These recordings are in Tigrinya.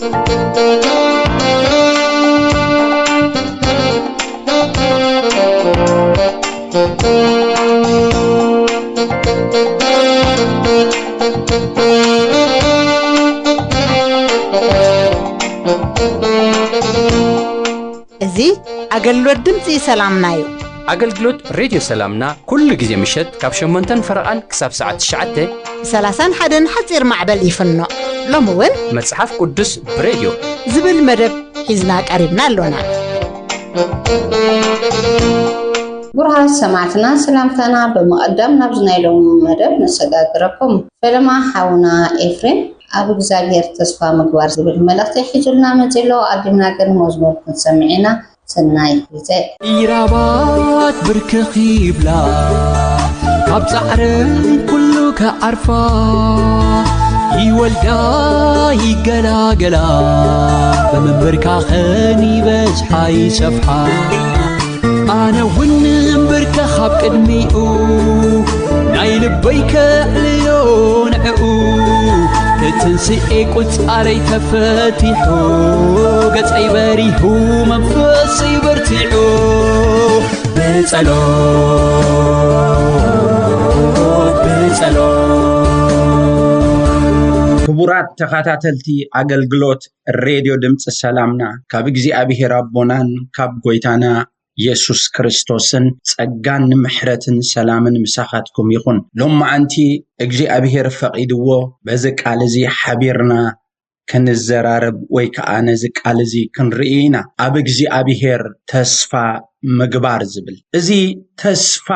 እዚ አገልግሎት ድምጽ ሰላምናዩ አገልግሎት ሬዲዮ ሰላምና ኩሉ ጊዜ ምሽት ካብ 8 ፈረቃን ክሳብ ሰዓት 9 31 ሓጺር ማዕበል ይፍኖ ሎምውን መጽሐፍ ቅዱስ ብሬዲዮ ዝብል መደብ ሒዝና ቀሪብና አሎና ቡርሃት ሰማዕትና ሰላምታና በመቀደም ናብዝናይሎም መደብ ነሰጋግረኩም ፈለማ ሓውና ኤፍሬም አብ እግዚአብሔር ተስፋ ምግባር ዝብል መልእክት ሒዙልና መጽሎ አድምና ግን መዝሙር ክንሰምዕና ሰናይ ጊዜ ኢራባት ብርክኽ ይብላ ካብ ጻዕረን ኩሉ ከዓርፋ ይወልዳ ይገላገላ በመንበርካኸን ይበዝሓ ይሰፍሓ ኣነ ውን እምበርከ ካብ ቅድሚኡ ናይ ልበይ ከዕልዮ ንዕኡ ትንስኤ ቁጻረይ ተፈቲሑ ገጸይ በሪሁ መንፈሰይ በርቲዑ በጸሎት ክቡራት ተኸታተልቲ አገልግሎት ሬዲዮ ድምጽ ሰላምና ካብ እግዚአብሔር አቦናን ካብ ጎይታና ኢየሱስ ክርስቶስን ጸጋን ምሕረትን ሰላምን ምሳኻትኩም ይኹን ሎም ማዓንቲ እግዚአብሔር ፈቂድዎ በዚ ቃል እዚ ሓቢርና ክንዘራረብ ወይ ከዓ ነዚ ቃል እዚ ክንርኢና ኣብ እግዚአብሔር ተስፋ ምግባር ዝብል እዚ ተስፋ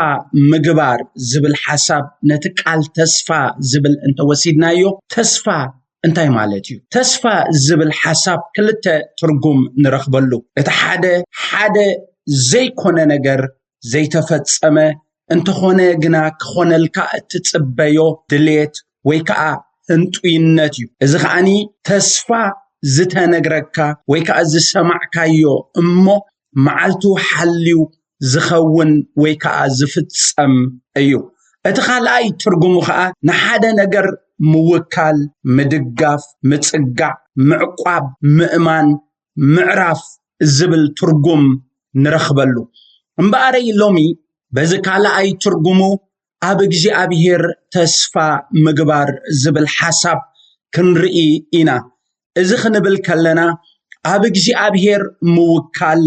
ምግባር ዝብል ሓሳብ ነቲ ቃል ተስፋ ዝብል እንተወሲድናዮ ተስፋ እንታይ ማለት እዩ ተስፋ ዝብል ሓሳብ ክልተ ትርጉም ንረኽበሉ እቲ ሓደ ዘይኮነ ነገር ዘይተፈጸመ እንተኾነ ግና ክኾነልካ እትጽበዮ ድሌት ወይ ከዓ ህንጡይነት እዩ እዚ ከዓኒ ተስፋ ዝተነግረካ ወይ ከዓ ዝሰማዕካዮ እሞ መዓልቱ ሓልዩ ዝኸውን ወይ ከዓ ዝፍጸም እዩ እቲ ካልኣይ ትርጉሙ ከዓ ንሓደ ነገር ምውካል ምድጋፍ ምጽጋዕ ምዕቋብ ምእማን ምዕራፍ ዝብል ትርጉም ንረኽበሉ እምበኣረይ ሎሚ በዚ ካልኣይ ትርጉሙ ኣብ እግዚአብሔር ተስፋ ምግባር ዝብል ሓሳብ ክንርኢ ኢና እዚ ክንብል ከለና ኣብ እግዚአብሔር ምውካል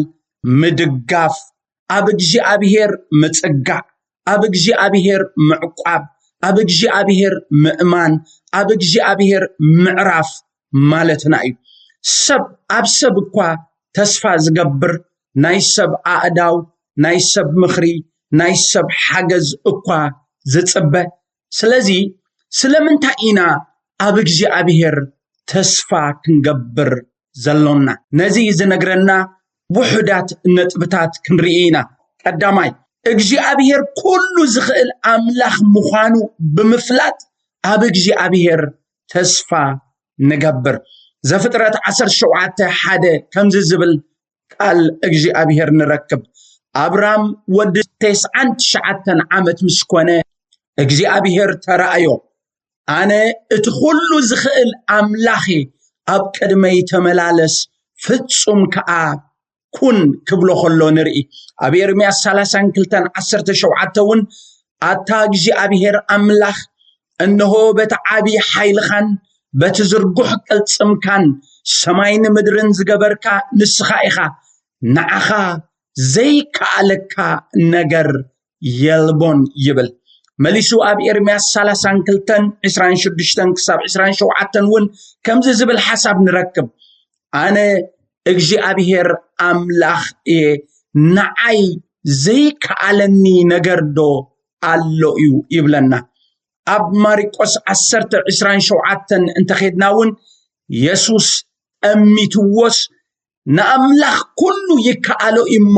ምድጋፍ ኣብ እግዚአብሔር ምጽጋዕ ኣብ እግዚአብሔር ምዕቋብ ኣብ እግዚአብሔር ምእማን ኣብ እግዚአብሔር ምዕራፍ ማለትና እዩ ሰብ ኣብ ሰብ እኳ ተስፋ ዝገብር ናይ ሰብ ኣእዳው ናይ ሰብ ምኽሪ ናይ ሰብ ሓገዝ እኳ ዝጽበ ስለዚ ስለምንታይ ኢና ኣብ እግዚአብሔር ተስፋ ክንገብር ዘሎና ነዚ ዝነግረና ውሑዳት ነጥብታት ክንርኢና ቀዳማይ እግዚአብሔር ኩሉ ዝኽእል ኣምላኽ ምዃኑ ብምፍላጥ ኣብ እግዚአብሔር ተስፋ ንገብር ዘፍጥረት 17:1 ከምዚ ዝብል ቃል እግዚአብሔር ንረክብ አብርሃም ወዲ 99 ዓመት ምስኮነ እግዚአብሔር ተራእዮ አነ እቲ ኩሉ ዝኽእል ኣምላኽ ኣብ ቅድመይ ተመላለስ ፍጹም ከዓ ኩን ክብሎ ከሎ ንርኢ ኣብ ኤርምያስ 32:17 ውን ኣታ እግዚአብሔር ኣምላኽ እነሆ በቲ ዓብይ ሓይልኻን በቲ ዝርጉሕ ቅልጽምካን ሰማይን ምድርን ዝገበርካ ንስኻ ኢኻ ንዓኻ ዘይከኣለካ ነገር የልቦን ይብል መሊሱ ኣብ ኤርምያስ 32:26-27 ውን ከምዚ ዝብል ሓሳብ ንረክብ ኣነ እግዚአብሔር ኣምላኽ እየ ንዓይ ዘይከኣለኒ ነገር ዶ ኣሎ እዩ ይብለና ኣብ ማርቆስ 10:27 እንተኸድና ውን ኢየሱስ እሚትዎስ ንኣምላኽ ኩሉ ይከኣሎ እሞ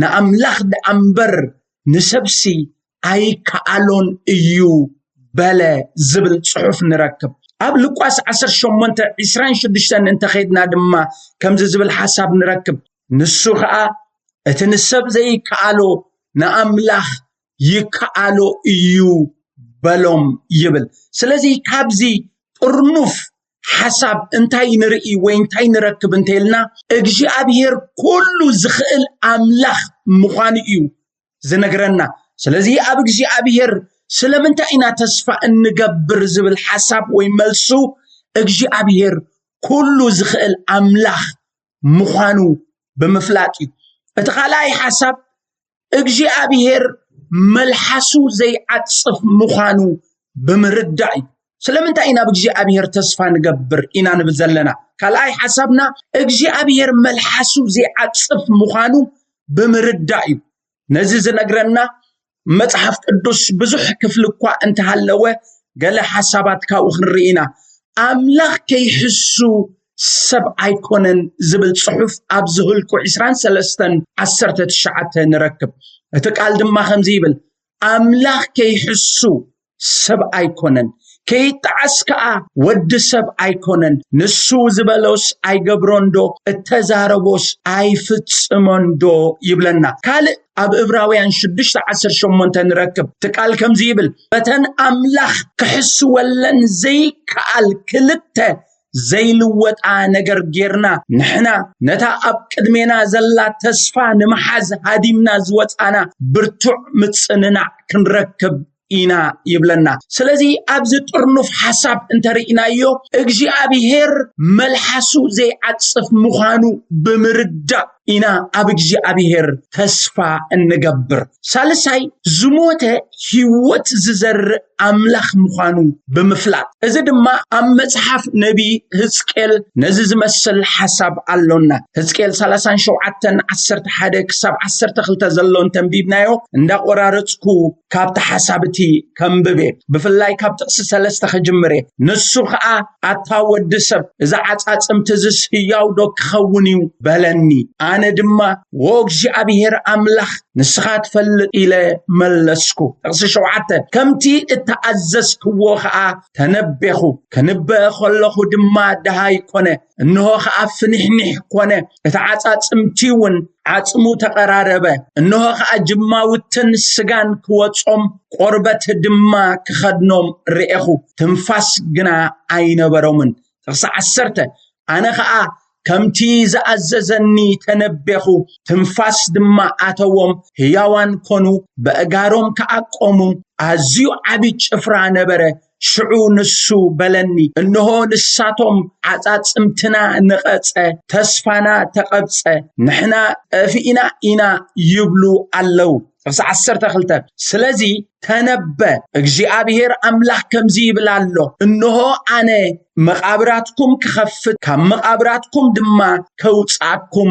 ንኣምላኽ ደኣምበር ንሰብሲ ኣይከኣሎን እዩ በለ ዝብል ጽሑፍ ንረክብ ኣብ ሉቃስ 18:26 እንተኸድና ድማ ከምዚ ዝብል ሓሳብ ንረክብ ንሱ ከዓ እቲ ንሰብ ዘይከኣሎ ንኣምላኽ ይከኣሎ እዩ በሎም ይብል ስለዚ ካብዚ ጥርኑፍ حسب انتاي نرئي وانتاي نركب انتيلنا اجي ابير كله زخل املاخ مخانئيو زنقرنا سلازي ابجي ابير سلمنتا اينا تسفى نقبر زبل حسب ويملسو اجي ابير كله زخل املاخ مخانو بمفلاتيو اتقالاي حسب اجي ابير ملحسو زي عطف مخانو بمردعي سلمنتا اينا بجي ابير تسفى نقبر اينا نبزلنا كالاي حسبنا اجي ابير ملحسو زي عطف مخانو بمردعي نزيز نقرنا متحف قدوس بزح كفلكوا انت هلوه قال حسابات كاوخ نرينا املاخ كيحسو سب ايكونن زبل صحف ابزهلكو 23 10 تشعت نركب اتقال دما خمزيبل املاخ كيحسو سب ايكونن كي تعسكا ود سب ايكونن نسو زبلوس اي قبروندو التزاربوس اي فتسموندو يبلنا كال اب ابراويان 16 نركب تقال كمزيبل بتن املاخ كحسو ولن زي كال كلته زي لوطا نجر غيرنا نحنا نتا اب قدمينا زلا تسفا نمحز هاديمنا زوطانا برتع متصننا كنركب إنا يبلنا سلازي أبز طرنف حساب انترينا يو اجي أبيهر ملحسو زي عطف مخانو بمردة إنا أبجي أبيهر تسفى النقبر سالساي زموته هيوت ززر أملاخ مخانو بمفلات إذا ما أمتحف نبي هزكيل نزز مسل حساب اللونا هزكيل سالسان شوعتن 10 حدك 10 خلتا زلون تنبيبنايو انداق ورارتكو كابت حسابتي كمببي بفلاي كابت سلسة خجمري نسو خا أتاود دسب إذا عطات امتزس هياو دوك خونيو بلني أنا دما ووكجي أبيهر أملاخ نسخات فل إلى ملسكو أغسي شوعته كمتي اتأززكو وخا تنبخو كنبخو اللخو دما دهاي كونه انه خا فنحنح كونه اتعاصات امتيون عصمو تقراربه انه خا جماوتن سغان كوصوم قربت دما كخدنوم رئخو تنفاس غنا اينبرومن تقص 10 انا خا كمتي زأززني تنبخو تنفاس دما اتوم هياوان كونو بأغاروم كأقومو ازيو عبي چفرا نبره شعو نسو بلني انه نساتهم عطات امتنا نقصه تسفانا تقبصه نحنا فينا اينا يبلو الله فس 10 خلتا سلازي تنبه اجي ابيهر املاح كمزي بلالو انه انا مقابراتكم كخفت كم مقابراتكم دما كوصاكم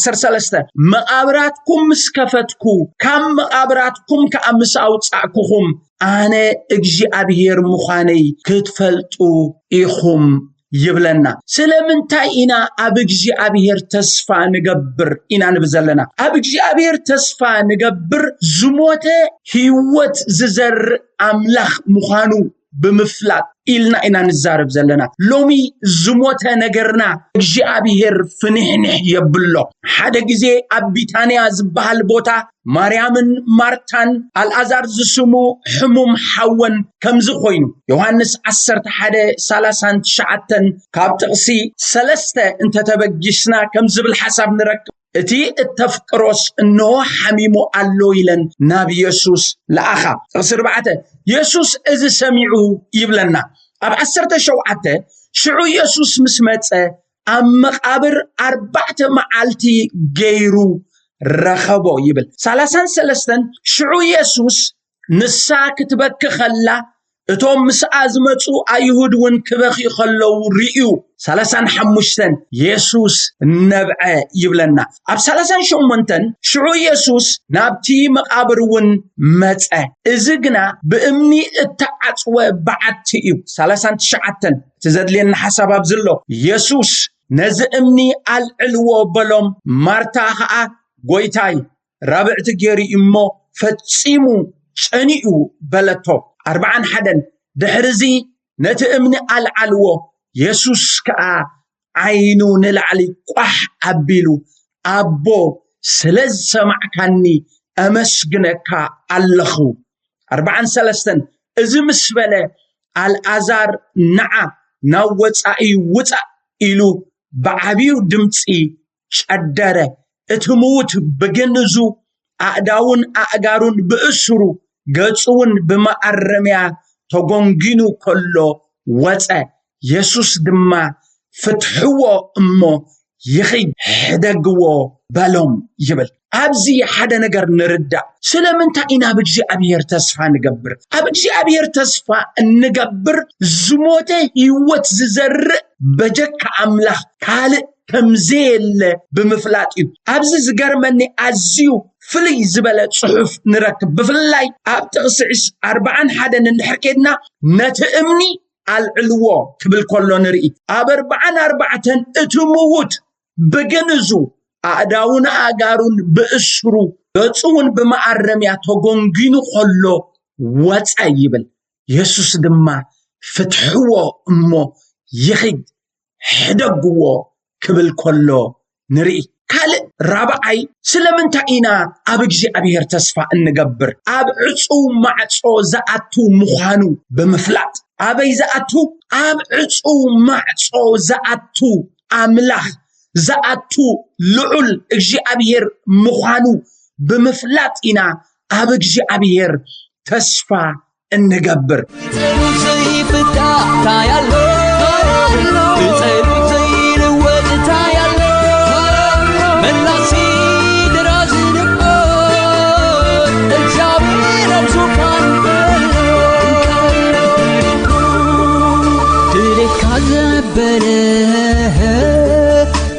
13 مقابراتكم مسكفتكو كم مقابراتكم كامس اوصاكم انا اجي ابيهر مخاني كتفلطو ايخم يبلنا سلمنتاي إنا أبجي أبيهر تسفى نقبر إنا نبزلنا أبجي أبيهر تسفى نقبر زموته هيوت ززر أملاخ مخانو بمفلات إلنا إنا نزارب زلنا لومي زموته نقرنا أبجي أبيهر فنحنح يبلو حدا جزي أبيتاني أزبها البوتا مريم مارتان الأزار زسمو حموم حون كمز خوينو يوحنس 10 حدا 30 شعتن كابتقسي 3 انت تبجشنا كمز بالحساب نركب اتي التفكروس انه حميمو قالو يلن نبي يسوس لاخا تصير بعته يسوس اذ سمعوا يبلنا اب 10 شوعته شعو يسوس مسمصه ام مقابر 4 معالتي غيرو رخبو يبل 33 شعو يسوس نسا كتبك خلا اتوم مسازمصو ايهود ون كبخي خلو ريو 35 يسوس نبع يبلنا اب 38 شعو يسوس نابتي مقابر ون مصه ازغنا بامني التعصو بعتيو 39 تزدلين حساب ابزلو يسوس نزامني العلو بلوم مارتا خا غويتاي رابعت جيري امو فتصيمو صنيو بلتو 41 دحرزي نتامني العلو يسوس كا عينو نلعلي قح ابيلو ابو سلز سمعكني امسغنكا اللخو 43 اذ مسبله الازار نعا ናወፃኢ ውፃ ኢሉ بعبيو دمتي شدره اتموت بجنزو أعداون أعجارون بأسرو جاتون بمعرميا تغنجينو كله وطأ يسوس دما فتحوا أمه يخيد حدقوا بالهم يبل أبزي حدا نجر نردع سلامنتا إنا بجي أبير تصفى نجبر أبجي أبير تصفى نجبر زموته يوت زر بجك أملاح كالي كمزيل بمفلاتي أبزي زجرمني أزيو فلي زبالة صحف نركب بفلاي أبتغسعش 40 حدا نحكينا نتأمني العلوة كبل كله نرئي أب40 اتموت بجنزو أعداون أعجارون بأسرو يتصون بمعرميا تغنجينو خلو واتأيبل يسوس دما فتحوا أمو يخيد حدقوا كبل كله نري قال رابعي سلمنتا إنا أبجي أبير تصفى النقبر أبعصو معصو زأتو مخانو بمفلات أبي زأتو أبعصو معصو زأتو أملاح زأتو لعل اجي أبير مخانو بمفلات إنا أبجي أبير تصفى النقبر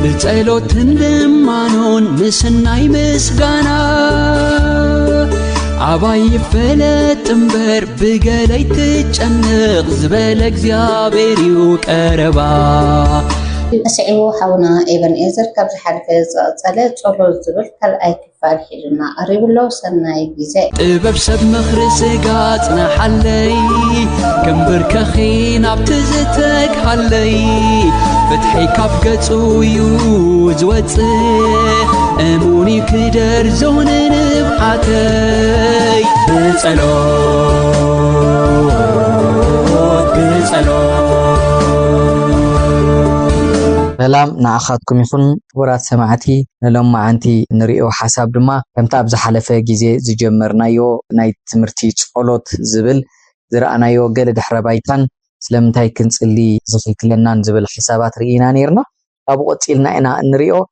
بتقلوت دمانون مسناي مسغانا عباي فلت امبر بقلي تجنق زبال اغزابير يقربا أسعيو حونا إبن إزر كبر حركة صلاة صلو الزبل كالأي كفال حيلنا قريب الله سناي جزاء طبب سب مخرس قاتنا حلي كمبر كخين عبتزتك حلي فتحي كاب قطو يوز وطي أموني كدر زون نبحاتي بصلوت سلام نعخاتكم يكون ورات سماعتي لما أنتي نريو حساب دما كم تابز حلفة جزء زجمرنايو نايت تمرتي صلوت زبل زرعنايو قلد حربايتان سلمتاي كنت اللي زفيك لنا نزبل حسابات رئينا نيرنا أبغت إلنا إنا نريو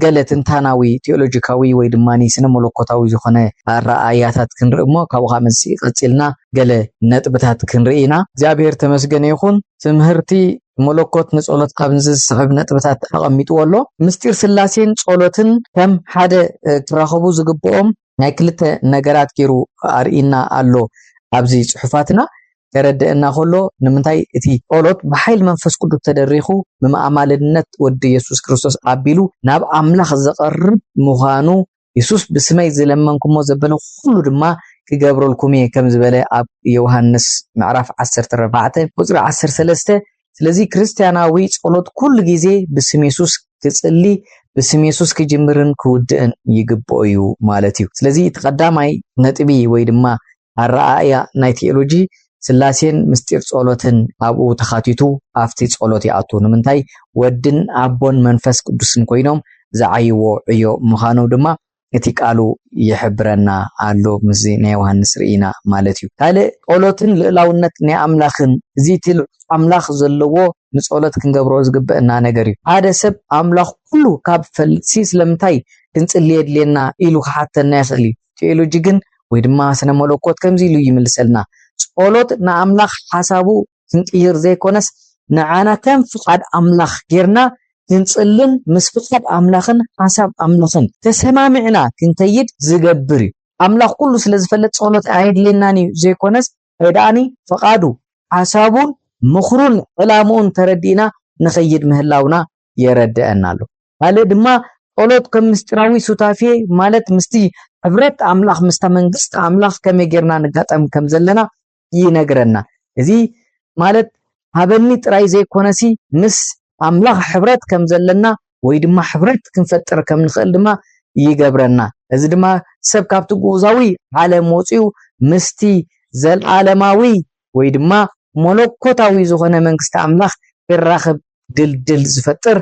قلت انتاناوي تيولوجيكاوي ويدماني سنمولوكوتاوي زخونة الرأياتات كنرئمو كاوغا منسي قتلنا قل نتبتات كنرئينا زابير تمسجن يخون تمهرتي ملوكوت نصولت قابنز صعب نتبتات أغميتو والله مستير سلاسين صولتن كم حدا تراخبو زقبوهم نايكلت نقرات كيرو أرئينا ألو أبزي صحفاتنا كردئنا خلو نمنتاي اتي قولوت بحيل منفس قدو تدريخو مما أعمال النت ود يسوس كريستوس عبيلو ناب عملاخ زقرب مغانو يسوس بسمي زلمنكم وزبلو خلو دما كقابرو الكومي كم زبالي أب يوهانس معرف 14 وزر 13 سلازي كريستياناوي صلوت كل جيزي بسم يسوس كتصلي بسم يسوس كجمرن كودن يقبؤيو مالتيو سلازي تقداماي نتبي ويدما الرأي نايتيولوجي سلاسين مستير صلوتن أبو تخاتيتو أفتي صلوتي أتو نمنتاي ودن أبون منفس قدسن كوينوم زعيو عيو مخانو دما اتقالو يحبرنا አሎ مزي نا يوحنس رينا مالتيو قال قولوتن للاونت نا املاخن زيتل املاخ زلو نصولت كنغبرو زغبنا نغري هذا سب املاخ كله كاب فلسي سلمتاي كنصليد لنا إلو حتى يخلي تيولوجي جن ويدما سنه ملوكوت كمزي لو يملسلنا صولوت نا املاخ حسابو كنقير زي كونس نعانا كم فقد املاخ غيرنا كنصلن مسفقد املاخن حساب املاخن تسمامعنا كنتيد زغبري املاخ كله سلازفلت صولوت عيد لناني زي كونس هيداني فقادو حسابون مخرون علامون تردينا نخيد مهلاونا يردئنالو قال دما صولوت كمستراوي سوتافي مالت مستي حبرت املاخ مستمنغست املاخ كميغرنا نغاطم كم زلنا ينغرنا اذي مالت هابني طراي زي كونسي مس املاخ حبرت كم زلنا ويدما حبرت كنفطر كم نخل دما يغبرنا اذ دما سب كابتو غوزاوي عالم وصيو مستي زل عالماوي ويدما መለኮታዊ ዝኾነ መንግስቲ ኣምላኽ ክራኸብ ድልድል ዝፈጥር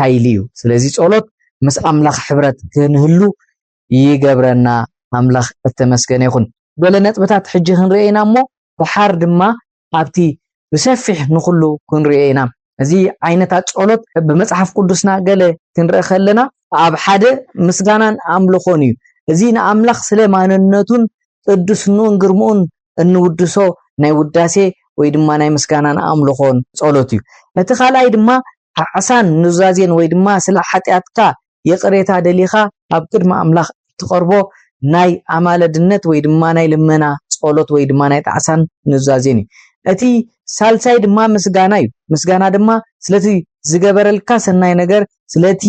ኃይሊ እዩ ስለዚ ጸሎት ምስ ኣምላኽ ሕብረት ክንህሉ ይገብረና ኣምላኽ እተመስገነ ይኹን ገለ ነጥብታት ሕጂ ክንርአና እሞ ብሓር ድማ ኣብቲ ብሰፊሕ ንኹሉ ክንርአና እዚ ዓይነታት ጸሎት ብመጽሓፍ ቅዱስና ገለ ክንርአ ከለና ኣብ ሓደ ምስጋናን ኣምልኾን እዩ እዚ ንኣምላኽ ስለ ማንነቱን ቅዱስነቱን ግርሙኡን እንውድሶ ናይ ውዳሴ ወይ ድማ ናይ ምስጋናን ኣምልኾን ጸሎት እዩ እቲ ካልኣይ ድማ ዓሳን ንዛዜን ወይ ድማ ስለ ሓጢኣትካ የቅሬታ ደሊኻ ኣብ ቅድመ ኣምላኽ ትቀርቦ ናይ ኣማለድነት ወይ ድማ ናይ ልመና ጸሎት ወይ ድማ ናይ ዓሳን ንዛዜን እቲ ሳልሳይ ድማ ምስጋና እዩ ምስጋና ድማ ስለቲ ዝገበረልካ ሰናይ ነገር ስለቲ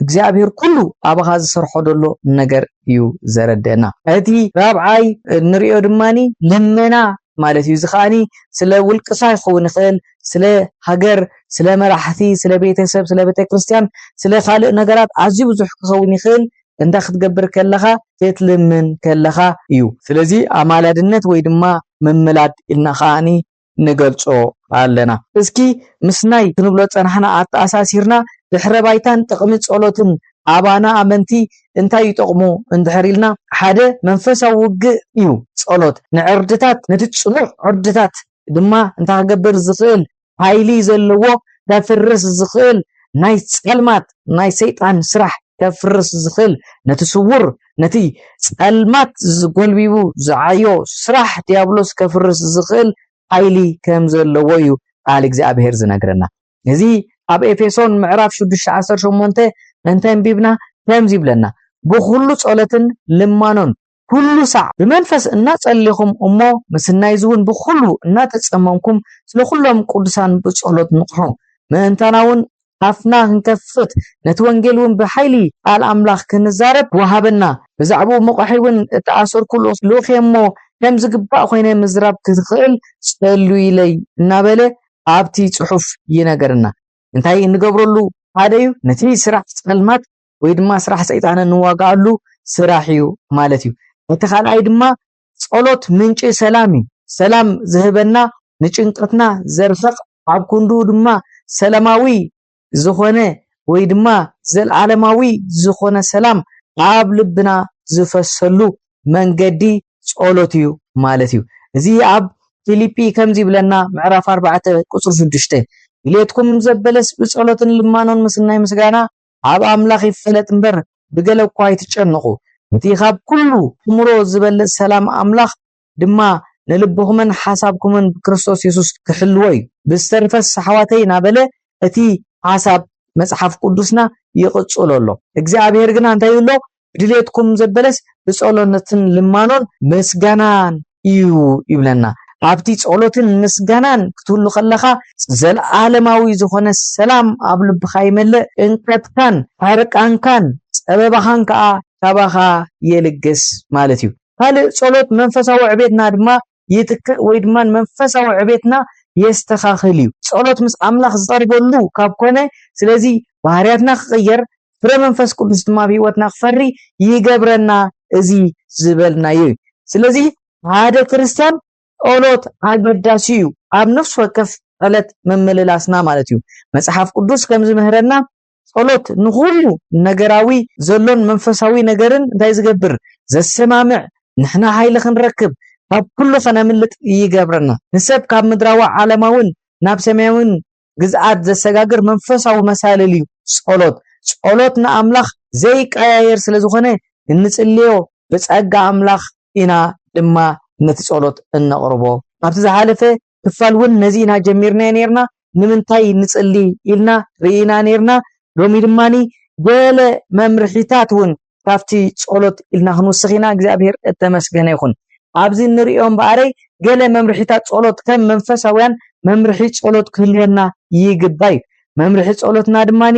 እግዚአብሔር ኩሉ ኣባኻ ዝሰርሖ ደሎ ነገር እዩ ዘረደና እቲ ራብዓይ ንሪኦ ድማኒ ልመና ማለት እዩ ዝኻኒ ስለ ውልቅሳ ይኸውን ይኽእል ስለ ሃገር ስለ መራሕቲ ስለ ቤተሰብ ስለ ቤተክርስቲያን ስለ ካልእ ነገራት ኣዝዩ ብዙሕ ክኸውን ይኽእል እንታ ክትገብር ከለኻ ትልምን ከለኻ እዩ ስለዚ ኣማላድነት ወይ ድማ መምላድ ኢልና ኻኒ ንገልጾ ኣለና እስኪ ምስናይ ክንብሎ ጸናሕና ኣተኣሳሲርና ድሕረ ባይታን ጥቕሚ ጸሎትን ኣባና ኣመንቲ እንታይ ይጠቕሙ እንድሕሪልና ሓደ መንፈሳዊ ውግእ እዩ ጸሎት ንዕርድታት ነቲ ጽኑዕ ዕርድታት ድማ እንታይ ክገብር ዝኽእል ኃይሊ ዘለዎ ከፍርስ ዝኽእል ናይ ጸልማት ናይ ሰይጣን ስራሕ ከፍርስ ዝኽእል ነቲ ስውር ነቲ ጸልማት ዝጎልቢቡ ዝዓዮ ስራሕ ዲያብሎስ ከፍርስ ዝኽእል ኃይሊ ከም ዘለዎ እዩ ቃል እግዚአብሔር ዝነግረና እዚ ኣብ ኤፌሶን ምዕራፍ 6:18 እንተንቢብና ከምዚ ይብለና ብኹሉ ጸሎትን ልማኖን ኩሉ ሰዓት ብመንፈስ እናጸልይኹም እሞ ምስናይ ዝውን ብኹሉ እናተጸመምኩም ስለ ኩሎም ቅዱሳን ብጸሎት ንቕሑ ምእንታናውን ኣፍና ክንከፍት ነቲ ወንጌልን ብኃይሊ ቃል ኣምላኽ ክንዛረብ ወሃበና ብዛዕባኡ መቋሒውን ተኣሰርኩሉ ልኡኸሞ ከም ዝግባእ ኮይነ ምዝራብ ክትኽእል ጸልዩ ኢለይ እናበለ ኣብቲ ጽሑፍ ይነገርና እንታይ እንገብረሉ ሓደ እዩ ነቲ ስራሕ ጸልማት ወይ ድማ ስራሕ ሰይጣን እንዋጋአሉ ስራሕ እዩ ማለት እዩ እቲ ካልኣይ ድማ ጸሎት ምንጪ ሰላም እዩ ሰላም ዝህበና ንጭንቀትና ዘርፍቕ ኣብ ኩንዱ ድማ ሰላማዊ ዝኾነ ወይ ድማ ዘለዓለማዊ ዝኾነ ሰላም ኣብ ልብና ዝፈሰሉ መንገዲ ጸሎት እዩ ማለት እዩ እዚ ኣብ ፊልጵ ከምዚ ብለና ምዕራፍ 4:6 ኢሌትኩም ዘበለስ ብጸሎትን ልማኖን ምስናይ ምስጋና ኣብ ኣምላኽ ይፈለጥ እምበር ብገለ እኳ ይትጨንቁ እቲ ካብ ኩሉ እምሮ ዝበለጽ ሰላም ኣምላኽ ድማ ንልብኹምን ሓሳብኩምን ብክርስቶስ ኢየሱስ ክሕልዎ እዩ ብስተርፈስ ኣሕዋተይ ናበለ እቲ ሓሳብ መጽሓፍ ቅዱስና ይቕጽል ኣሎ እግዚአብሔር ግና እንታይ ይብሎ ድሌትኩም ዘበለስ ብጸሎትን ልማኖን ምስጋናን እዩ ይብለና ኣብቲ ጸሎትን ምስጋናን ክትህሉ ከለኻ ዘለዓለማዊ ዝኾነ ሰላም ኣብ ልብኻ ይመልእ እንቀትካን ሓርቃንካን ጸበባኻን ከዓ ካባኻ የልግስ ማለት እዩ ካልእ ጸሎት መንፈሳዊ ዕቤትና ድማ ይትክእ ወይ ድማ መንፈሳዊ ዕቤትና የስተኻኽል እዩ ጸሎት ምስ ኣምላኽ ዝቐርበሉ ካብ ኮነ ስለዚ ባህርያትና ክቕየር ፍረ መንፈስ ቅዱስ ድማ ብህይወትና ክፈሪ ይገብረና እዚ ዝበልናዩ ስለዚ ሓደ ክርስቲያን ጸሎት ኣገዳሲ እዩ ኣብ ነፍስ ወከፍ ዕለት መመለላስና ማለት እዩ መጽሓፍ ቅዱስ ከም ዝምህረና ጸሎት ንኹሉ ነገራዊ ዘሎን መንፈሳዊ ነገርን እንታይ ዝገብር ዘሰማምዕ ንሕና ኃይሊ ክንረክብ ኣብ ኩሉ ኸነምልጥ ይገብረና ንሰብ ካብ ምድራዊ ዓለማውን ናብ ሰማያውን ግዝኣት ዘሰጋግር መንፈሳዊ መሳለል እዩ ጸሎት ንኣምላኽ ዘይቀያየር ስለ ዝኾነ እንጽልዮ ብጸጋ ኣምላኽ ኢና ድማ ነቲ ጸሎት እነቕርቦ ኣብቲ ዝሓለፈ ክፋል እውን ነዚና ጀሚርና ነርና ንምንታይ ንጽሊ ኢልና ርኢና ነርና ሎሚ ድማኒ ገለ መምርሒታት እውን ካብቲ ጸሎት ኢልና ክንውስኺና እግዚአብሔር እተመስገነ ይኹን ኣብዚ ንሪኦም በኣረይ ገለ መምርሒታት ጸሎት ከም መንፈሳውያን መምርሒ ጸሎት ክህልየና ይግባይ መምርሒ ጸሎትና ድማኒ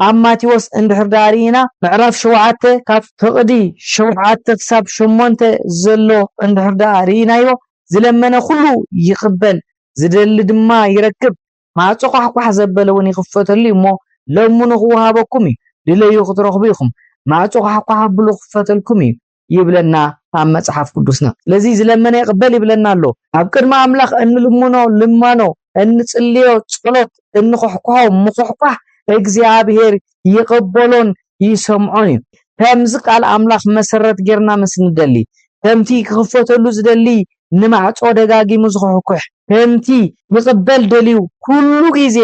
ኣብ ማቴዎስ እንድሕር ዳሪና ምዕራፍ 7 ካብ ፍቕዲ 7 ክሳብ 8 ዘሎ እንድሕር ዳሪናዮ ዝለመነ ኩሉ ይቕበል ዝደሊ ድማ ይረክብ ማዕጾ ቋሕቋሕ ዘበለ እውን ይኽፈተሉ እሞ ለምኑ ክወሃበኩም እዩ ድለዩ ክትረኽቡ ኢኹም ማዕጾ ቋሕቋሕ ብሉ ክፈተልኩም እዩ ይብለና ኣብ መጽሓፍ ቅዱስና ስለዚ ዝለመነ ይቅበል ይብለና ኣሎ ኣብ ቅድመ ኣምላኽ እንልምኖ ልማኖ እንጽልዮ ጸሎት እንኹሕኩሖ ምኹሕኳሕ እግዚአብሔር ይቅበሎን ይሰምዖን እዩ ከምዚ ቃል ኣምላኽ መሰረት ጌርና መስንደሊ ከምቲ ክኽፈተሉ ዝደሊ ንማዕጾ ደጋጊሙ ዝኹሕኩሕ ከምቲ ይቅበል ደልዩ ኩሉ ግዜ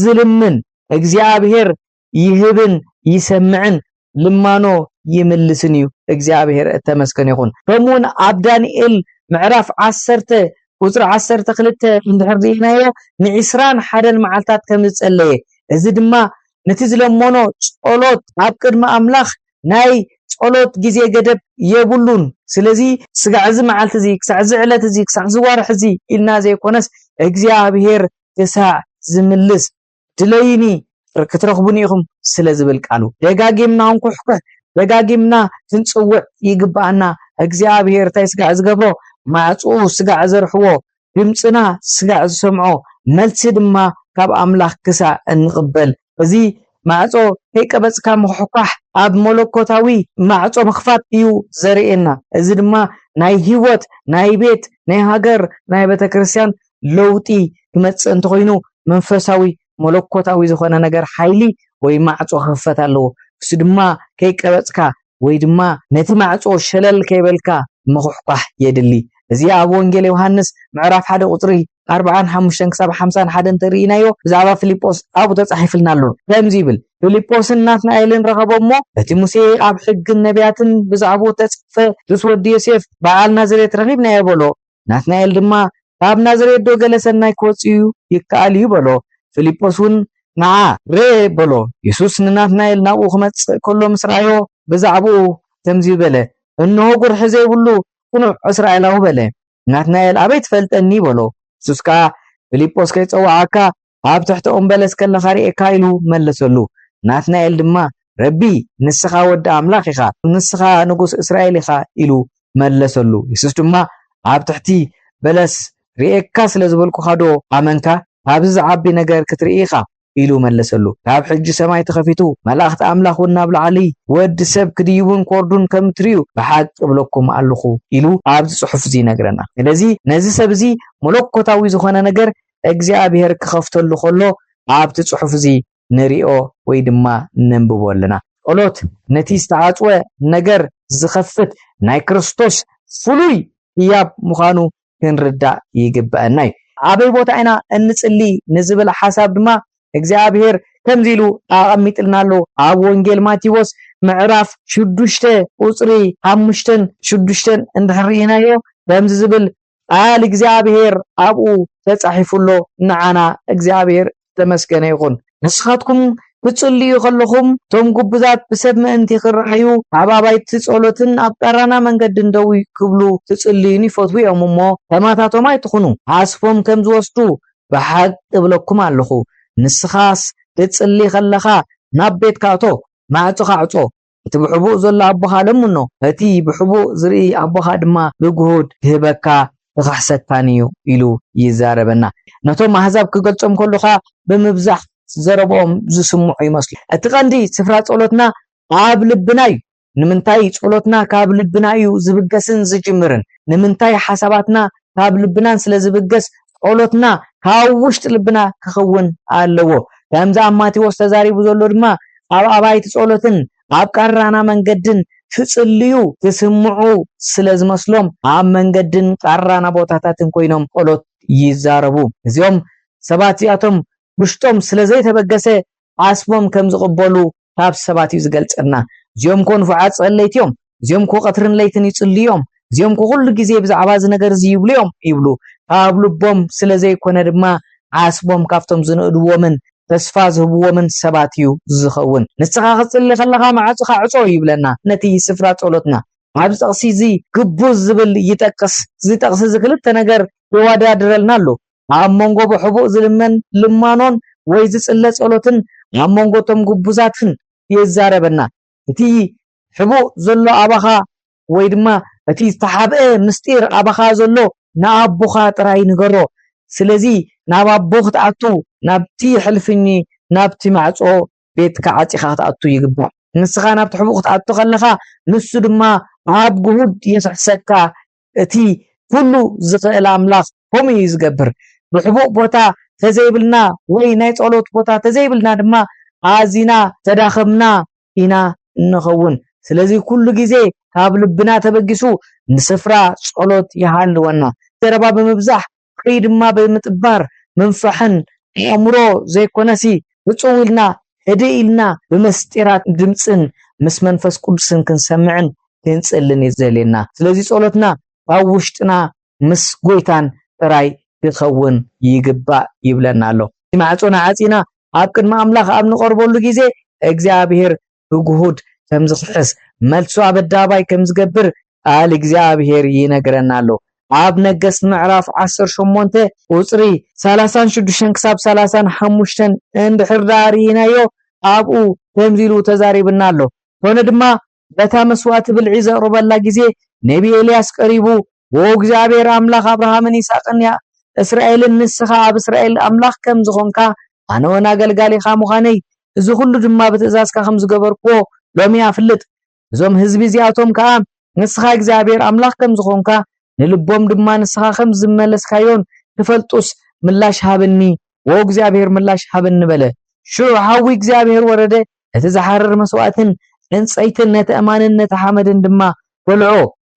ዝልምን እግዚአብሔር ይህብን ይሰምዕን ልማኖ ይምልስን እዩ እግዚአብሔር ተመስገን ይኹን ከምኡን ኣብ ዳንኤል ምዕራፍ 10 ቁጽሪ 12 እንድሕር ሪእናዮ ን21 መዓልታት ከም ዝጸለየ እዚ ድማ ነቲ ዝለመኖ ጸሎት ኣብ ቅድመ ኣምላኽ ናይ ጸሎት ግዜ ገደብ የብሉን ስለዚ ስጋዕዚ መዓልቲ እዚ ክሳዕዚ ዕለት እዚ ክሳዕዚ ዋርሕ እዚ ኢልና ዘይኮነስ እግዚአብሔር ክሳዕ ዝምልስ ድለይኒ ክትረኽቡን ኢኹም ስለ ዝብል ቃሉ ደጋጊምና እንኩሕኩሕ ደጋጊምና ክንጽውዕ ይግባአና እግዚአብሔር ታይ ስጋዕ ዝገብሮ ማዕጽኡ ስጋዕ ዘርሕዎ ድምጽና ስጋዕ ዝሰምዖ መልሲ ድማ ካብ ኣምላኽ ክሳዕ እንቅበል እዚ ማዕጾ ከይቀበጽካ ምኹሕኳሕ ኣብ መለኮታዊ ማዕጾ መኽፋት እዩ ዘርእየና እዚ ድማ ናይ ህይወት ናይ ቤት ናይ ሃገር ናይ ቤተክርስቲያን ለውጢ ክመጽእ እንተኮይኑ መንፈሳዊ መለኮታዊ ዝኾነ ነገር ሓይሊ ወይ ማዕጾ ክፍፈት ኣለዎ እሱ ድማ ከይቀበጽካ ወይ ድማ ነቲ ማዕጾ ሸለል ከይበልካ ምኹሕኳሕ የድሊ እዚ ኣብ ወንጌል ዮሐንስ ምዕራፍ 1 ቁጽሪ 45 ክሳብ 51 እንተሪእናዮ ብዛዕባ ፊልጶስ ኣብ ተጻሒፍልና ኣሎ ከምዚ ይብል ፊልጶስን ናትናኤልን ረኸቦሞ እቲ ሙሴ ኣብ ሕግን ነቢያትን ብዛዕባ ተጽፈ ዝወዲ ዮሴፍ በዓል ናዝሬት ረኺብናዮ በሎ ናትናኤል ድማ ካብ ናዝሬት ዶ ገለ ሰናይ ክወጽእ ይከኣል እዩ በሎ ፊልጶስን ንዓ ሬ በሎ ኢየሱስ ንናትናኤል ናብኡ ክመጽእ ከሎ ምስ ረኣዮ ብዛዕባ ከምዚ በለ እነሆ ጉርሒ ዘይብሉ ኩኑዕ እስራኤላዊ በለ ናትናኤል ኣበይ ትፈልጠኒ በሎ ኢየሱስ ከዓ ፊልጶስ ከይጸዋዓካ ኣብ ትሕቲ ኦም በለስ ከለኻ ሪኤካ ኢሉ መለሰሉ ናትናኤል ድማ ረቢ ንስኻ ወዲ ኣምላኽ ኢኻ ንስኻ ንጉስ እስራኤል ኢኻ ኢሉ መለሰሉ ኢየሱስ ድማ ኣብ ትሕቲ በለስ ሪኤካ ስለ ዝበልኩኻ ዶ ኣመንካ ኣብዚ ዝዓቢ ነገር ክትርኢ ኢኻ ኢሉ መለሰሉ ካብ ሕጂ ሰማይ ተኸፊቱ መላእኽቲ ኣምላኽ እውን ናብ ላዕሊ ወዲ ሰብ ክድይቡን ክወርዱን ከም ትርእዩ ብሓቂ እብለኩም ኣለኹ ኢሉ ኣብዚ ጽሑፍ እዚ ይነግረና ስለዚ ነዚ ሰብ እዚ መለኮታዊ ዝኾነ ነገር እግዚአብሔር ክኸፍተሉ ከሎ ኣብቲ ጽሑፍ እዚ ንሪኦ ወይ ድማ ነንብቦ ኣለና ጸሎት ነቲ ዝተዓጽወ ነገር ዝኸፍት ናይ ክርስቶስ ፍሉይ ህያብ ምዃኑ ክንርዳእ ይግባአና እዩ ኣበይ ቦታ ኢና እንጽሊ ንዝብል ሓሳብ ድማ እግዚአብሔር ከምዚ ኢሉ ኣቐሚጥልና ኣሎ ኣብ ወንጌል ማቴዎስ ምዕራፍ 6 ቁጽሪ 5-6 እንድሕር ሪእናዮ ከምዚ ዝብል ቃል እግዚአብሔር ኣብኡ ተጻሒፉሎ ንዓና እግዚአብሔር ተመስገነ ይኹን ንስኻትኩም ክትጽልዩ ከለኹም ቶም ጉቡዛት ብሰብ ምእንቲ ክረኣዩ ኣብ ኣባይቲ ጸሎትን ኣብ ቀራና መንገድን ደው ክብሉ ትጽልዩን ይፈትው እዮም እሞ ተማታቶም ኣይትኹኑ ሓስቦም ከም ዝወስዱ ብሓቂ እብለኩም ኣለኹ ንስኻስ ክትጽሊ ከለኻ ናብ ቤትካ ኣቶ ማዕጾኻ ኣዕጾ እቲ ብሕቡእ ዘሎ ኣቦኻ ለምኖ እቲ ብሕቡእ ዝርኢ ኣቦኻ ድማ ብጉሁድ ክህበካ ክሕሰካን እዩ ኢሉ ይዛረበና ነቶም ኣሕዛብ ክገልጾም ከለኻ ብምብዛሕ ዘረብኦም ዝስምዑ ይመስሉ እቲ ቀንዲ ስፍራ ጸሎትና ኣብ ልብና እዩ ንምንታይ ጸሎትና ካብ ልብና እዩ ዝብገስን ዝጅምርን ንምንታይ ሓሳባትና ካብ ልብናን ስለ ዝብገስ ጸሎትና ካብ ውሽጢ ልብና ክኸውን ኣለዎ ከምዛ ኣብ ማቴዎስ ተዛሪቡ ዘሎ ድማ ኣብ ኣባይቲ ጸሎትን ኣብ ቀራና መንገድን ትጽልዩ ትስምዑ ስለ ዝመስሎም ኣብ መንገድን ቀራና ቦታታትን ኮይኖም ጸሎት ይዛረቡ እዚኦም ሰባት እዚኣቶም ውሽጦም ስለ ዘይተበገሰ ኣስቦም ከም ዝቕበሉ ካብ ሰባት እዩ ዝገልጸና እዚኦም ኮን ፍዓት ጸለይትዮም እዚኦም ኮ ቀትርን ለይትን ይጽልዮም እዚኦም ኮ ኩሉ ግዜ ብዛዕባ እዚ ነገር እዚ ይብሉዮም ይብሉ ካብ ልቦም ስለ ዘይኮነ ድማ ኣስቦም ካብቶም ዝንእድዎምን ተስፋ ዝህብዎምን ሰባት እዩ ዝኸውን ንስኻ ክትጽሊ ከለኻ ማዕጾኻ ዕጾ ይብለና ነቲ ስፍራ ጸሎትና ኣብ ጥቕሲ እዚ ግቡዝ ዝብል ይጠቅስ ዝጠቕስ ዝክልተ ነገር ይወዳድረልና ኣሎ ኣብ መንጎ ብሕቡእ ዝልመን ልማኖን ወይ ዝጽለ ጸሎትን ኣብ መንጎቶም ግቡዛትን ይዛረበና እቲ ሕቡእ ዘሎ ኣባኻ ወይ ድማ እቲ ዝተሓብአ ምስጢር ኣባኻ ዘሎ ንኣቦኻ ጥራይ ንገሮ ስለዚ ናብ ኣቦ ክትኣቱ ናብቲ ሕልፍኒ ናብቲ ማዕጾ ቤትካ ዓጺኻ ክትኣቱ ይግባእ ንስኻ ናብቲ ሕቡእ ክትኣቱ ከለኻ ንሱ ድማ ኣብ ጉሁድ የስሕሰካ እቲ ኩሉ ዝኽእል ኣምላኽ ከምኡ ዝገብር ብሕቡእ ቦታ ተዘይብልና ወይ ናይ ጸሎት ቦታ ተዘይብልና ድማ ኣዚና ተዳኸምና ኢና እንኸውን ስለዚ ኩሉ ግዜ ካብ ልብና ተበጊሱ ንስፍራ ጸሎት ይሃልወና ተረባ በመብዛሕ ወይ ድማ በምጥባር መንፈሕን ኣእምሮ ዘይኮነሲ ብጽውልና ህድኢልና በመስጢራት ድምጽን ምስ መንፈስ ቅዱስን ክንሰምዕን ክንጽልን ይዘለና ስለዚ ጸሎትና ኣብ ውሽጥና ምስ ጎይታን ጥራይ ክኸውን ይግባእ ይብለና ኣሎ ማዕጾና ዓጺና ኣብ ቅድመ ኣምላኽ ኣብ ንቀርበሉ ግዜ እግዚአብሔር ብጉሁድ ከም ዝኽሕስ መልሱ ኣብ ኣዳባይ ከም ዝገብር ቃል እግዚአብሔር ይነግረና ኣሎ ኣብ ነገሥት ምዕራፍ 18 ቁጽሪ 36 ክሳብ 35 እንድሕር ዳሪናዮ ኣብኡ ከምዚሉ ተዛሪብና ኣሎ ሆነ ድማ በታ መስዋዕት ብልዒ ዘቅርበላ ግዜ ነቢ ኤልያስ ቀሪቡ ወእግዚአብሔር አምላኽ አብርሃምን ይስሐቅን እስራኤልን ንስኻ ኣብ እስራኤል አምላኽ ከም ዝኾንካ ኣነ ወና አገልጋሊኻ ምዃነይ እዚ ሁሉ ድማ በትእዛዝካ ከም ዝገበርክዎ ሎሚ ኣፍልጥ እዞም ህዝቢ እዚኣቶም ከዓ ንስኻ እግዚአብሔር አምላኽ ከም ዝኾንካ ንልቦም ድማ ንስኻ ከም ዝመለስካዮን ትፈልጡስ ምላሽ ሃብኒ ወእግዚአብሔር ምላሽ ሃብኒ በለ ሽዑ ሓዊ እግዚአብሔር ወረደ እቲ ዝሓርር መስዋዕትን እንፀይትን ነተኣማንነት ሓመድን ድማ ወልዖ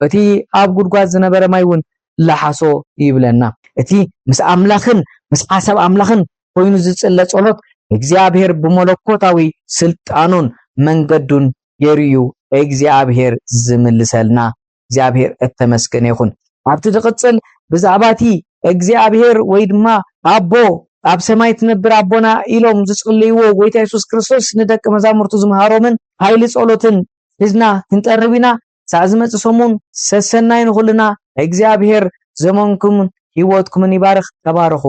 እቲ ኣብ ጉድጓድ ዝነበረ ማይውን ለሓሶ ይብለና እቲ ምስ አምላኽን ምስ ሓሳብ አምላኽን ኮይኑ ዝጽለ ጸሎት እግዚአብሔር ብመለኮታዊ ስልጣኑን መንገዱን የርዩ እግዚአብሔር ዝምልሰልና እግዚአብሔር እተመስገነ ይኹን ኣብቲ ድቅጽል ብዛዕባቲ እግዚአብሔር ወይ ድማ አቦ ኣብ ሰማይ ትነብር አቦና ኢሎም ዝጽልይዎ ጎይታ ኢየሱስ ክርስቶስ ንደቀ መዛሙርቱ ዝመሃሮምን ኃይሊ ጸሎትን ሒዝና ክንጠርቢና ሳዝመጽ ሰሙን ሰሰናይ ንኹልና እግዚአብሔር ዘመንኩም ህይወትኩም ይባርክ ተባረኹ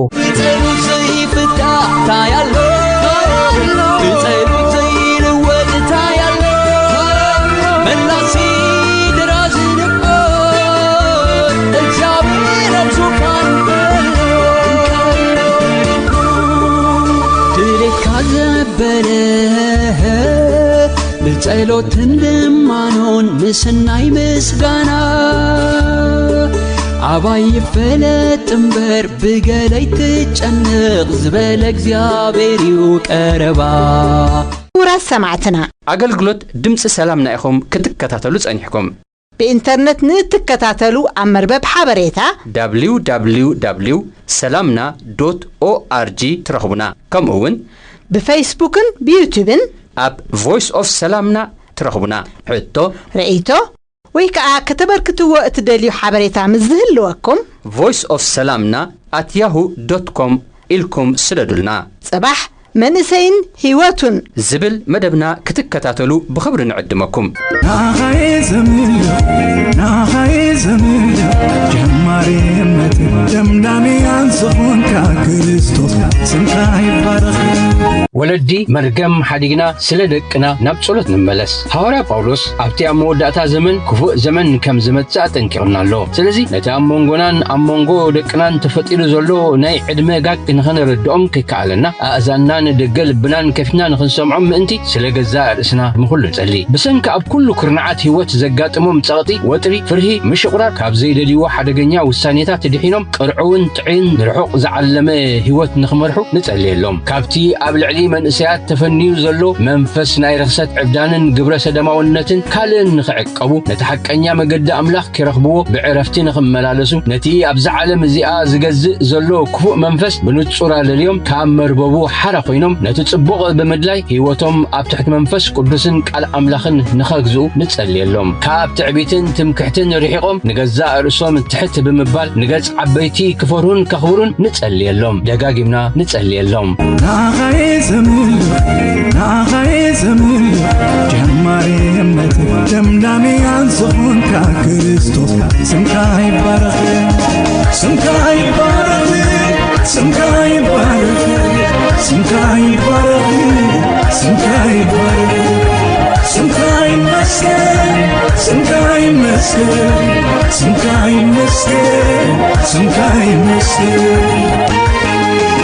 ብጸሎትን ልማኖን ምስናይ ምስጋና አባይ ፈለጥ እምበር ብገለይ ትጨንቕ ዝበለ እግዚአብሔር ይቀረባ ውራስ ሰማዕትና አገልግሎት ድምጽ ሰላምና ኢኹም ክትከታተሉ ጸኒሕኩም በኢንተርኔት ንትከታተሉ ኣብ መርበብ ሓበሬታ www.salamna.org ትረኽቡና ከምኡውን ብፌስቡክን ብዩቲዩብን ኣብ ቮይስ ኦፍ ሰላምና ትረኽቡና ሕቶ ርኢቶ ወይ ከዓ ከተበርክትዎ እትደልዩ ሓበሬታ ምዝህልወኩም voice of salamna@yahoo.com ኢልኩም ስለዱልና ጽባሕ መንሰይን ህይወቱን ዝብል መደብና ክትከታተሉ ብኽብሪ ንዕድመኩም ናኻይ ዘምል ጀማሪ እምነት ደምዳሜያን ዝኾንካ ክርስቶስ ስምካ ይባረኽ ወለዲ መርገም ሓዲግና ስለ ደቅና ናብ ጸሎት ንመለስ ሐዋርያ ጳውሎስ ኣብቲ ኣብ መወዳእታ ዘመን ክፉእ ዘመን ከም ዝመጽእ ጠንቂርና ኣሎ ስለዚ ነቲ ኣብ መንጎናን ኣብ መንጎ ደቅናን ተፈጢሩ ዘሎ ናይ ዕድመ ጋግ ንኽንርድኦም ከይከኣለና ኣእዛንናን ደገ ልብናን ከፊትና ንኽንሰምዖም ምእንቲ ስለ ገዛ ርእስና ንኹሉ ንጸሊ ብሰንካ ኣብ ኩሉ ኩርናዓት ህይወት ዘጋጥሞም ጸቕጢ ወጥሪ ፍርሂ ምሽቁራር ካብ ዘይደልይዎ ሓደገኛ ውሳኔታት ድሒኖም ቅርዑውን ጥዕን ርሑቕ ዝዓለመ ህይወት ንኽመርሑ ንጸልየሎም ካብቲ ኣብ ልዕሊ መንእሰያት ተፈንዩ ዘሎ መንፈስ ናይ ርኽሰት ዕብዳንን ግብረ ሰደማውነትን ካልእን ንኽዕቀቡ ነቲ ሓቀኛ መገዲ ኣምላኽ ክረኽብዎ ብዕረፍቲ ንኽመላለሱ ነቲ ኣብዛ ዓለም እዚኣ ዝገዝእ ዘሎ ክፉእ መንፈስ ብንጹር ኣለልዮም ካብ መርበቡ ሓራ ኮይኖም ነቲ ጽቡቕ ብምድላይ ህይወቶም ኣብ ትሕቲ መንፈስ ቅዱስን ቃል ኣምላኽን ንኸግዝኡ ንጸልየሎም ካብ ትዕቢትን ትምክሕትን ርሒቖም ንገዛእ ርእሶም ትሕት ብምባል ንገጽ ዓበይቲ ክፈርሁን ከኽብሩን ንጸልየሎም ደጋጊምና ንጸልየሎም ናኻይ ዘምል ጀማሪ እምነት ደምዳሜያን ዝኾንካ ክርስቶስ ስምካ ይባረኽ ስምካ ይባረኽ ስምካ ይባረኽ ስምካ ይባረኽ ስምካ ይባረኽ ስምካ ይመስገን ስምካ ይመስገን ስምካ ይመስገን ስምካ ይመስገን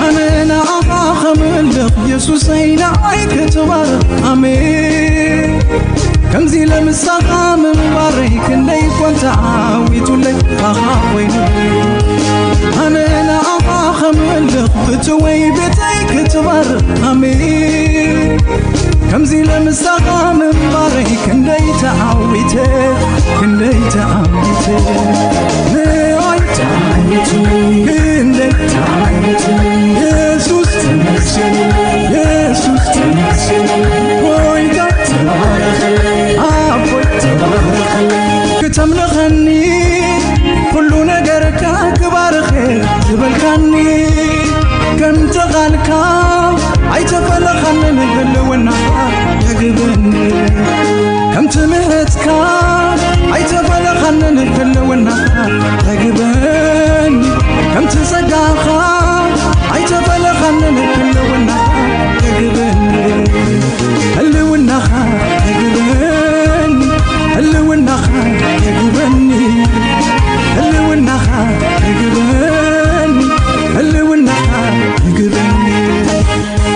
ኣነ ንዓኻ ኸምልኽ ኢየሱሰይ ንዓይ ክትባረኽ ኣሜን ከምዚ ለምሳኻ ምንባረይ كندي كنت عاويتولي أخاويني أنا خملق بتوي بيتي كتبر أمين كمزي لمساقا من باري كندي تعاويتي كندي تعاويتي ناي تعاويتي كندي تعاويتي يسوس تمسيني يسوس تمسيني ويدا تبارك أبوي تبارك كتملخني كل نجرك كبار خير زبلكني كم تغالك عيتفلخن نقل والنهار يقبني كم تمهتك عيتفلخن نقل والنهار يقبني كم تسقاخ عيتفلخن نقل والنهار يقبني اللي والنهار يقبني اللي والنهار يقبني اللي والنهار يقبني اللي والنهار يقبني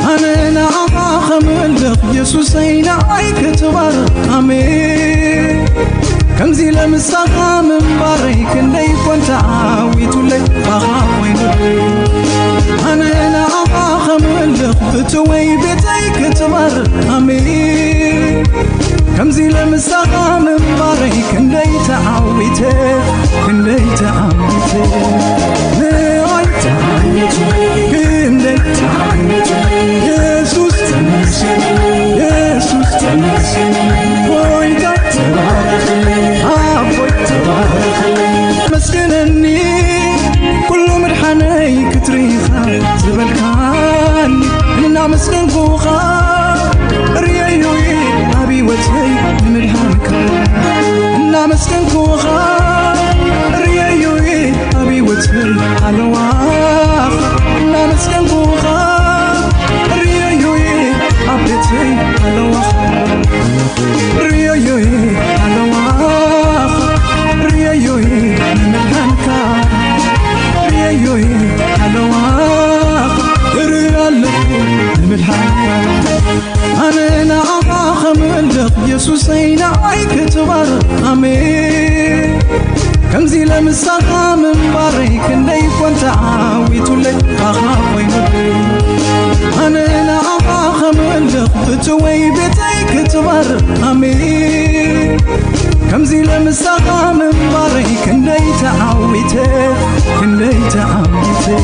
أنا خملق يسوسينا عيك تبار أمين كم زي لمساقا من باري كندي كنت عاويتولي أخاويني أنا خملق بتوي بيتي كتبار أمين كم زي لمساقا من باري كندي تعاويتي كندي تعاويتي ناي تعاويتي كندي تعاويتي يسوس تمسيني يسوس تمسيني ويدا تبارك أبوي تبارك مسكنني كل مرحني كتريخا زبلكاني إنا مسكن فوخا ريايوي أبي وجهي ملحانك إنا مسكن فوخا ريايوي أبي وجهي على واخ إنا مسكن فوخا ريايوي أبيتي على واخ ريايوي على واخ ريايوي ملحانك ريايوي على واخ ريايوي ملحانك أنا خملق يسوسينا عيك تبار أمين كم زي لمساقا من باري كندي كنت عاويتولي أخاويني أنا خملق بتوي بيتي كتبار أمين كم زي لمساقا من باري كندي تعاويتي كندي تعاويتي